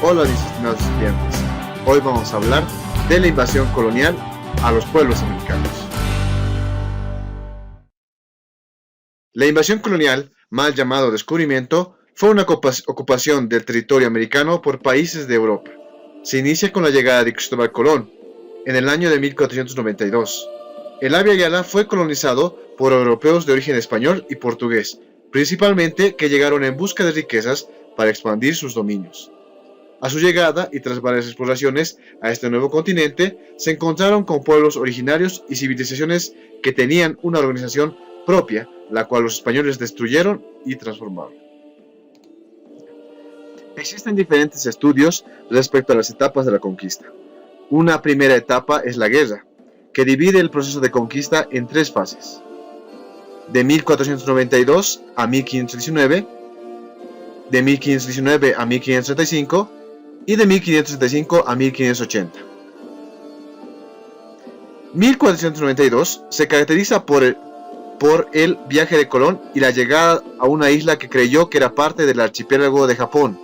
Hola mis estimados estudiantes, hoy vamos a hablar de la invasión colonial a los pueblos americanos. La invasión colonial, mal llamado descubrimiento, fue una ocupación del territorio americano por países de Europa. Se inicia con la llegada de Cristóbal Colón en el año de 1492. El Abya Yala fue colonizado por europeos de origen español y portugués, principalmente que llegaron en busca de riquezas para expandir sus dominios. A su llegada y tras varias exploraciones a este nuevo continente, se encontraron con pueblos originarios y civilizaciones que tenían una organización propia, la cual los españoles destruyeron y transformaron. Existen diferentes estudios respecto a las etapas de la conquista. Una primera etapa es la guerra, que divide el proceso de conquista en tres fases: de 1492 a 1519, de 1519 a 1535 y de 1535 a 1580. 1492 se caracteriza por el viaje de Colón y la llegada a una isla que creyó que era parte del archipiélago de Japón.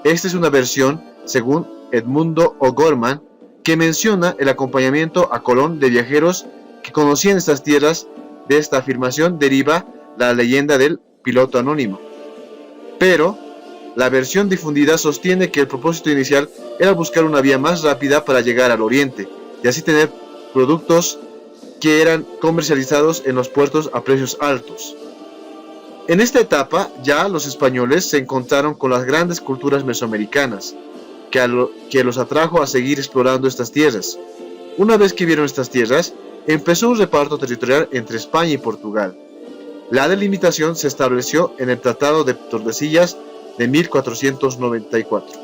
Esta es una versión, según Edmundo O'Gorman, que menciona el acompañamiento a Colón de viajeros que conocían estas tierras. De esta afirmación deriva la leyenda del piloto anónimo. Pero la versión difundida sostiene que el propósito inicial era buscar una vía más rápida para llegar al oriente y así tener productos que eran comercializados en los puertos a precios altos. En esta etapa ya los españoles se encontraron con las grandes culturas mesoamericanas, que los atrajo a seguir explorando estas tierras. Una vez que vieron estas tierras, empezó un reparto territorial entre España y Portugal. La delimitación se estableció en el Tratado de Tordesillas de 1494.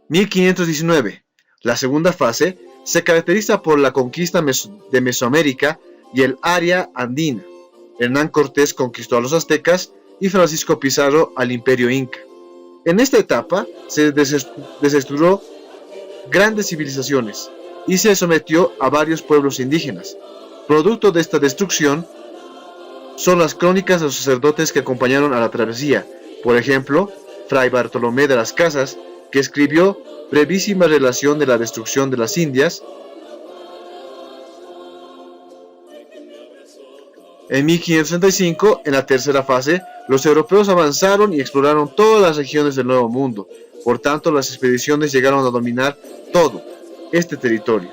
1519. La segunda fase se caracteriza por la conquista de Mesoamérica y el área andina. Hernán Cortés conquistó a los aztecas y Francisco Pizarro al Imperio Inca. En esta etapa se desestructuró grandes civilizaciones y se sometió a varios pueblos indígenas. Producto de esta destrucción son las crónicas de los sacerdotes que acompañaron a la travesía. Por ejemplo, Fray Bartolomé de las Casas, que escribió Brevísima relación de la destrucción de las Indias. En 1565, en la tercera fase, los europeos avanzaron y exploraron todas las regiones del Nuevo Mundo. Por tanto, las expediciones llegaron a dominar todo este territorio.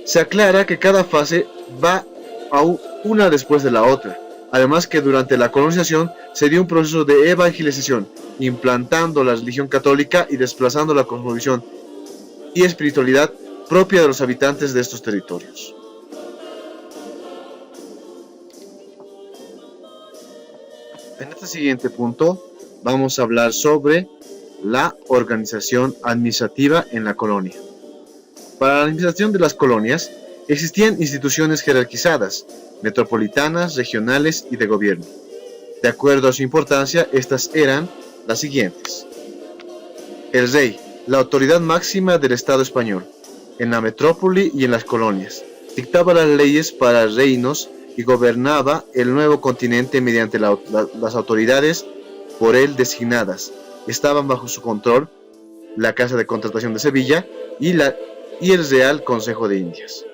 Se aclara que cada fase va a una después de la otra. Además que durante la colonización se dio un proceso de evangelización, implantando la religión católica y desplazando la cosmovisión y espiritualidad propia de los habitantes de estos territorios. En este siguiente punto vamos a hablar sobre la organización administrativa en la colonia. Para la administración de las colonias existían instituciones jerarquizadas, metropolitanas, regionales y de gobierno. De acuerdo a su importancia, estas eran las siguientes: el rey, la autoridad máxima del Estado español, en la metrópoli y en las colonias, dictaba las leyes para reinos y gobernaba el nuevo continente mediante las autoridades por él designadas. Estaban bajo su control la Casa de Contratación de Sevilla y el Real Consejo de Indias.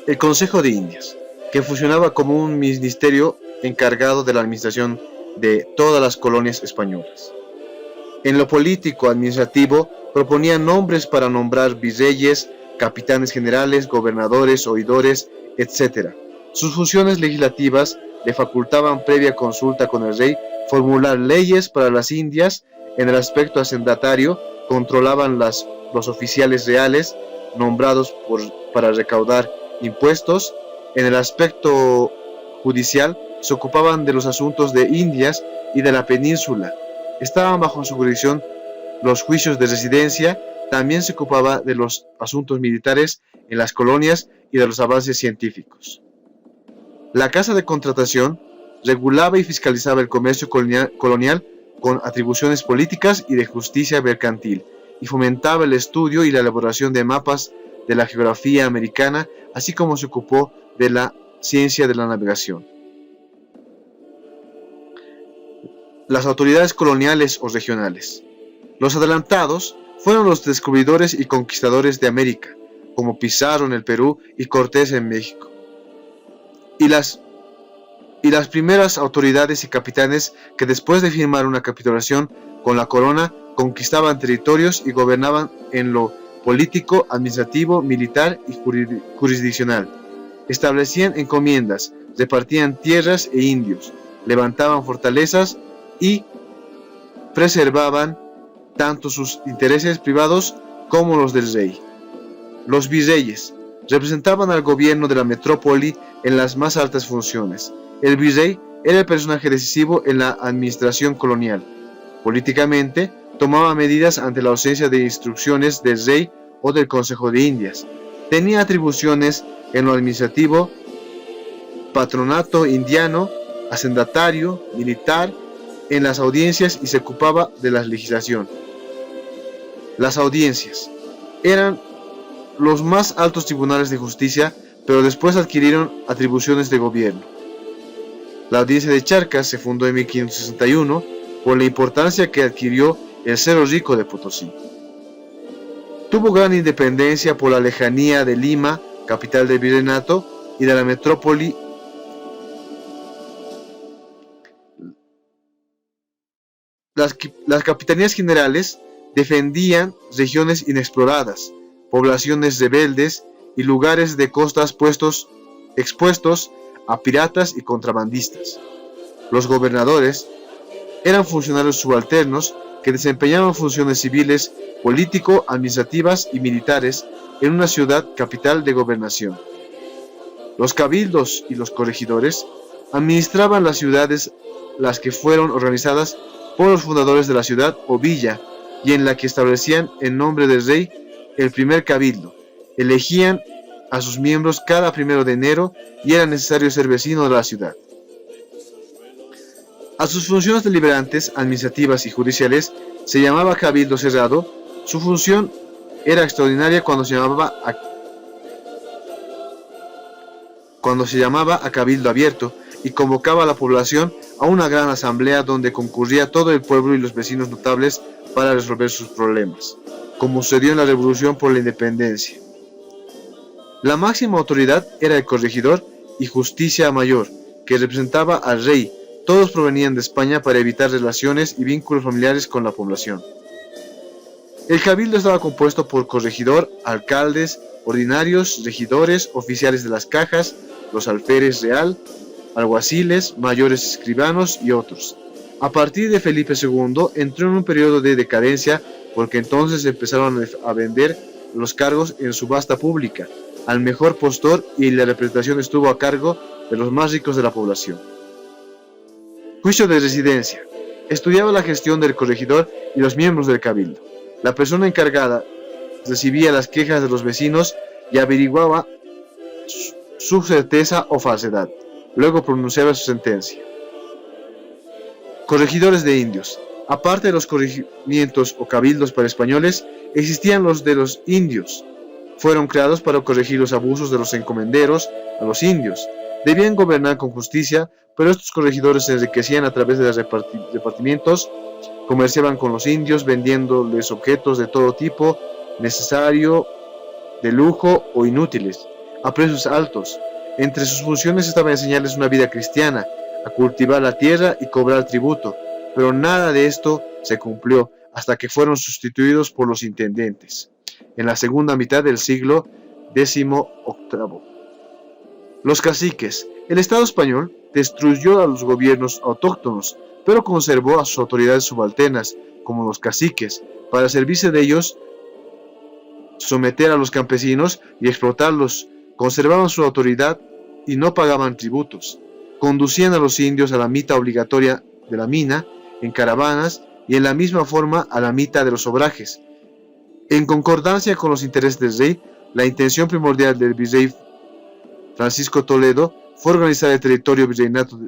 El Consejo de Indias, que funcionaba como un ministerio encargado de la administración de todas las colonias españolas. En lo político administrativo proponía nombres para nombrar virreyes, capitanes generales, gobernadores, oidores, etc. Sus funciones legislativas le facultaban, previa consulta con el rey, formular leyes para las Indias. En el aspecto hacendatario controlaban los oficiales reales nombrados para recaudar impuestos. En el aspecto judicial se ocupaban de los asuntos de Indias y de la península. Estaban bajo su jurisdicción los juicios de residencia. También se ocupaba de los asuntos militares en las colonias y de los avances científicos. La Casa de Contratación regulaba y fiscalizaba el comercio colonial con atribuciones políticas y de justicia mercantil, y fomentaba el estudio y la elaboración de mapas de la geografía americana, así como se ocupó de la ciencia de la navegación. las autoridades coloniales o regionales. Los adelantados fueron los descubridores y conquistadores de América, como Pizarro en el Perú y Cortés en México. Y las primeras autoridades y capitanes que después de firmar una capitulación con la corona conquistaban territorios y gobernaban en lo político, administrativo, militar y jurisdiccional. Establecían encomiendas, repartían tierras e indios, levantaban fortalezas y preservaban tanto sus intereses privados como los del rey. Los virreyes representaban al gobierno de la metrópoli en las más altas funciones. El virrey era el personaje decisivo en la administración colonial. Políticamente, tomaba medidas ante la ausencia de instrucciones del rey o del Consejo de Indias. Tenía atribuciones en lo administrativo, patronato indiano, hacendatario, militar, en las audiencias y se ocupaba de la legislación. Las audiencias eran los más altos tribunales de justicia, pero después adquirieron atribuciones de gobierno. La audiencia de Charcas se fundó en 1561 por la importancia que adquirió el Cerro Rico de Potosí. Tuvo gran independencia por la lejanía de Lima, capital del virreinato, y de la metrópoli. Las capitanías generales defendían regiones inexploradas, poblaciones rebeldes y lugares de costas expuestos a piratas y contrabandistas. Los gobernadores eran funcionarios subalternos que desempeñaban funciones civiles, político, administrativas y militares en una ciudad capital de gobernación. Los cabildos y los corregidores administraban las ciudades, las que fueron organizadas por los fundadores de la ciudad o villa, y en la que establecían en nombre del rey el primer cabildo. Elegían a sus miembros cada 1 de enero y era necesario ser vecino de la ciudad. A sus funciones deliberantes, administrativas y judiciales se llamaba cabildo cerrado. Su función era extraordinaria cuando se llamaba a cabildo abierto y convocaba a la población a una gran asamblea donde concurría todo el pueblo y los vecinos notables para resolver sus problemas, como sucedió en la Revolución por la Independencia. La máxima autoridad era el corregidor y justicia mayor, que representaba al rey. Todos provenían de España para evitar relaciones y vínculos familiares con la población. El cabildo estaba compuesto por corregidor, alcaldes, ordinarios, regidores, oficiales de las cajas, los alférez real, alguaciles, mayores escribanos y otros. A partir de Felipe II entró en un periodo de decadencia porque entonces empezaron a vender los cargos en subasta pública al mejor postor y la representación estuvo a cargo de los más ricos de la población. Juicio de residencia. Estudiaba la gestión del corregidor y los miembros del cabildo. La persona encargada recibía las quejas de los vecinos y averiguaba su certeza o falsedad. Luego pronunciaba su sentencia. Corregidores de indios. Aparte de los corregimientos o cabildos para españoles, existían los de los indios. Fueron creados para corregir los abusos de los encomenderos a los indios. Debían gobernar con justicia, pero estos corregidores se enriquecían a través de los repartimientos, comerciaban con los indios, vendiéndoles objetos de todo tipo, necesario, de lujo o inútiles, a precios altos. Entre sus funciones estaba enseñarles una vida cristiana, a cultivar la tierra y cobrar tributo, pero nada de esto se cumplió hasta que fueron sustituidos por los intendentes, en la segunda mitad del siglo XVIII. Los caciques. El Estado español destruyó a los gobiernos autóctonos, pero conservó a sus autoridades subalternas, como los caciques, para servirse de ellos, someter a los campesinos y explotarlos. Conservaban su autoridad y no pagaban tributos. Conducían a los indios a la mita obligatoria de la mina, en caravanas, y en la misma forma a la mita de los obrajes. En concordancia con los intereses del rey, la intención primordial del virrey Francisco Toledo fue organizar el territorio virreinato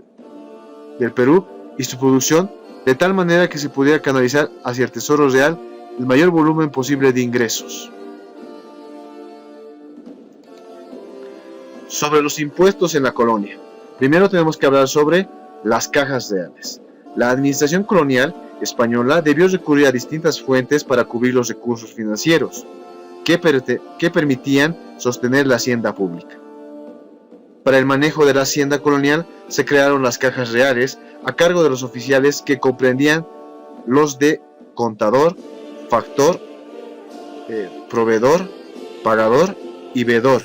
del Perú y su producción de tal manera que se pudiera canalizar hacia el tesoro real el mayor volumen posible de ingresos. Sobre los impuestos en la colonia. Primero tenemos que hablar sobre las cajas reales. La administración colonial española debió recurrir a distintas fuentes para cubrir los recursos financieros que permitían sostener la hacienda pública. Para el manejo de la hacienda colonial se crearon las cajas reales a cargo de los oficiales que comprendían los de contador, factor, proveedor, pagador y veedor.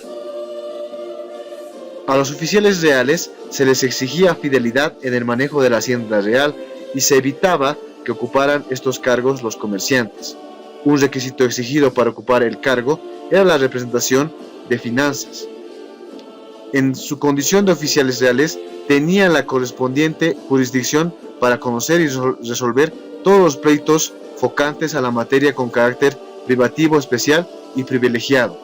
A los oficiales reales se les exigía fidelidad en el manejo de la hacienda real y se evitaba que ocuparan estos cargos los comerciantes. Un requisito exigido para ocupar el cargo era la representación de finanzas. En su condición de oficiales reales, tenían la correspondiente jurisdicción para conocer y resolver todos los pleitos focantes a la materia con carácter privativo especial y privilegiado,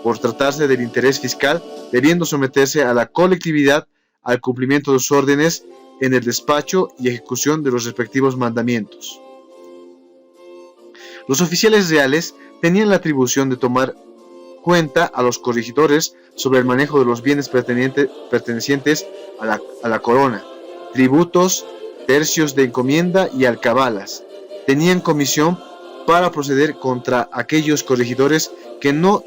por tratarse del interés fiscal, debiendo someterse a la colectividad al cumplimiento de sus órdenes en el despacho y ejecución de los respectivos mandamientos. Los oficiales reales tenían la atribución de tomar cuenta a los corregidores sobre el manejo de los bienes pertenecientes a la corona, tributos, tercios de encomienda y alcabalas. Tenían comisión para proceder contra aquellos corregidores que no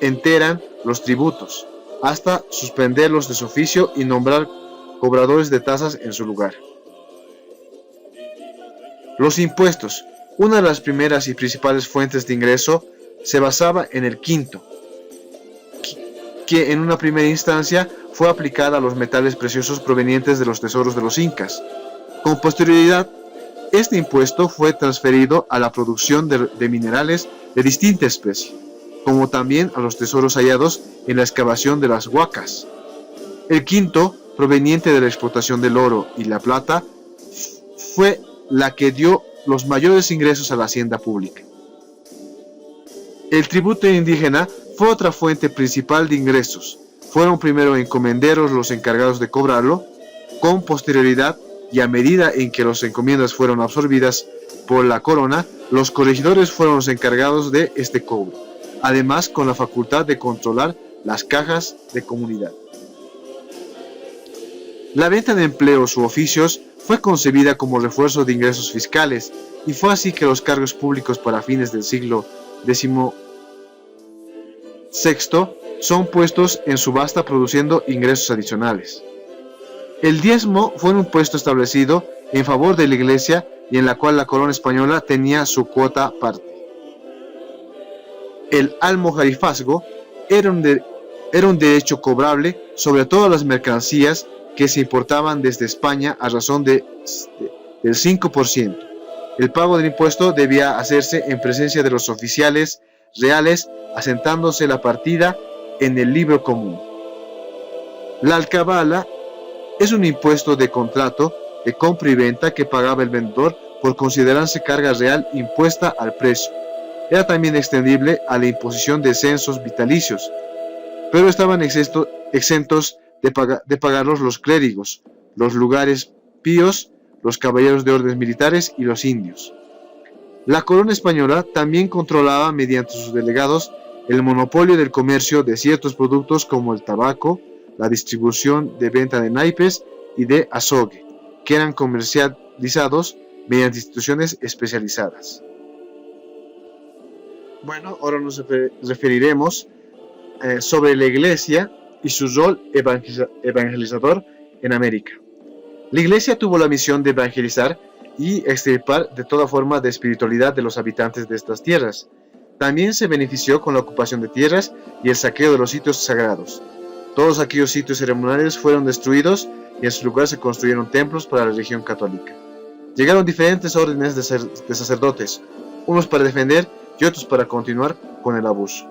enteran los tributos, hasta suspenderlos de su oficio y nombrar cobradores de tasas en su lugar. Los impuestos, una de las primeras y principales fuentes de ingreso, se basaba en el quinto, que en una primera instancia fue aplicada a los metales preciosos provenientes de los tesoros de los incas. Con posterioridad, este impuesto fue transferido a la producción de minerales de distinta especie, como también a los tesoros hallados en la excavación de las huacas. El quinto, proveniente de la explotación del oro y la plata, fue la que dio los mayores ingresos a la hacienda pública. El tributo indígena fue otra fuente principal de ingresos. Fueron primero encomenderos los encargados de cobrarlo. Con posterioridad y a medida en que las encomiendas fueron absorbidas por la corona, los corregidores fueron los encargados de este cobro, además con la facultad de controlar las cajas de comunidad. La venta de empleos u oficios fue concebida como refuerzo de ingresos fiscales, y fue así que los cargos públicos para fines del siglo XVI son puestos en subasta produciendo ingresos adicionales. El diezmo fue un impuesto establecido en favor de la Iglesia y en la cual la corona española tenía su cuota parte. El almojarifazgo era un derecho cobrable sobre todas las mercancías que se importaban desde España a razón del 5%. El pago del impuesto debía hacerse en presencia de los oficiales reales, asentándose la partida en el libro común. La alcabala es un impuesto de contrato de compra y venta que pagaba el vendedor por considerarse carga real impuesta al precio. Era también extendible a la imposición de censos vitalicios, pero estaban exentos de pagarlos los clérigos, los lugares píos, los caballeros de órdenes militares y los indios. La corona española también controlaba mediante sus delegados el monopolio del comercio de ciertos productos como el tabaco, la distribución de venta de naipes y de azogue, que eran comercializados mediante instituciones especializadas. Bueno, ahora nos referiremos sobre la Iglesia y su rol evangelizador en América. La Iglesia tuvo la misión de evangelizar y extirpar de toda forma de espiritualidad de los habitantes de estas tierras. También se benefició con la ocupación de tierras y el saqueo de los sitios sagrados. Todos aquellos sitios ceremoniales fueron destruidos y en su lugar se construyeron templos para la religión católica. Llegaron diferentes órdenes de sacerdotes, unos para defender y otros para continuar con el abuso.